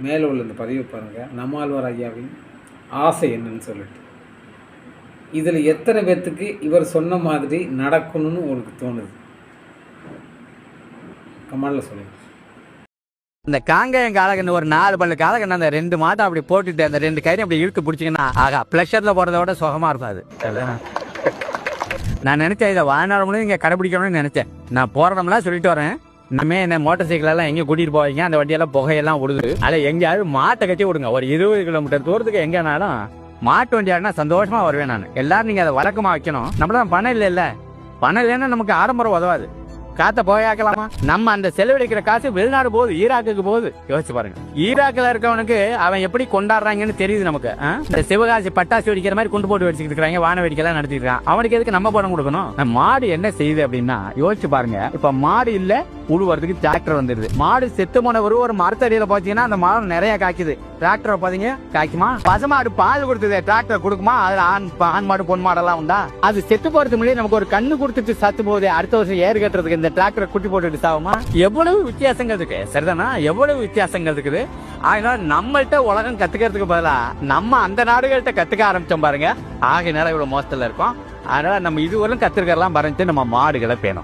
மேலே உள்ள இந்த பதிவு பாருங்கள், நம்மாழ்வார் ஐயாவின் ஆசை என்னன்னு சொல்லிட்டு. இதில் எத்தனை பேர்த்துக்கு இவர் சொன்ன மாதிரி நடக்கணும்னு உங்களுக்கு தோணுது? கமெண்ட்ல சொல்லுங்கள். இந்த காங்கேயம் காலகன்னு ஒரு 4 பல்லு காலகன்னு அந்த 2 மாட்டை அப்படி போட்டுட்டு அந்த 2 கயிறு அப்படி இழுத்து பிடிச்சிங்கன்னா ஆகா ப்ளஷரில் போகிறத விட சுகமாக இருக்கும் அது. நான் நினச்சேன் இதை வாழ்நாள் இங்கே கடைபிடிக்கணும்னு நினச்சேன். நான் போகிறோம்லாம் சொல்லிட்டு வரேன். இனிமே என்ன மோட்டர் சைக்கிள் எல்லாம் எங்கே கூட்டிகிட்டு போவீங்க, அந்த வண்டியெல்லாம் புகையெல்லாம் விடுது. அதில் எங்கேயாவது மாட்டை கட்டி விடுங்க. ஒரு 20 கிலோமீட்டர் தூரத்துக்கு எங்கேனாலும் மாட்டு வண்டி ஆடினா சந்தோஷமாக வருவேன் நான். எல்லாரும் நீங்கள் அதை வழக்கமாக வைக்கணும். நம்மளாம் பணம் இல்லை, பணம் இல்லைன்னா நமக்கு ஆடம்பரம் உதவாது. காத்த போயாக்கலாமா? நம்ம அந்த செலவழிக்கிற காசு வெளிநாடு போகுது, ஈராக்குக்கு போகுது. யோசிச்சு பாருங்க. ஈராக்ல இருக்கவனுக்கு அவன் எப்படி கொண்டாடுறாங்கன்னு தெரியுது நமக்கு. இந்த சிவகாசி பட்டாசு வெடிக்கிற மாதிரி கொண்டு போட்டு வெடிச்சுட்டு இருக்காங்க, வான வெடிக்கலாம் நடத்திட்டு இருக்கான். அவனுக்கு எதுக்கு நம்ம பணம் கொடுக்கணும்? மாடு என்ன செய்யுது அப்படின்னா யோசிச்சு பாருங்க. இப்ப மாடு இல்ல, உழுவுறதுக்கு டிராக்டர் வந்துருது. மாடு செத்து போன ஒரு மரத்தடியில பாத்தீங்கன்னா அந்த மரம் நிறைய காய்க்குது. டிராக்டரை பாத்தீங்க காய்க்குமா? பசுமாடு பால் கொடுத்தது, டிராக்டர் கொடுக்குமா? அதுல ஆண் மாடு பொன் மாடெல்லாம் உண்டா? அது செத்து போறதுக்கு முன்னாடி நமக்கு ஒரு கண்ணு கொடுத்துட்டு சத்து போகுது. அடுத்த வருஷம் ஏறு கட்டுறதுக்கு இந்த டிராக்டரை குட்டி போட்டுட்டு சாவுமா? எவ்வளவு வித்தியாசங்கள் இருக்கு. சரிதானா? எவ்வளவு வித்தியாசங்கள் இருக்குது. அதனால நம்மள்ட்ட உலகம் கத்துக்கிறதுக்கு பதிலா நம்ம அந்த நாடுகள்கிட்ட கத்துக்க ஆரம்பிச்சோம் பாருங்க. ஆகையினால இவ்வளவு மோசத்துல இருக்கும். அதனால நம்ம இதுவரையும் கத்துக்கிறலாம் பறந்துட்டு நம்ம மாடுகளை பேணும்.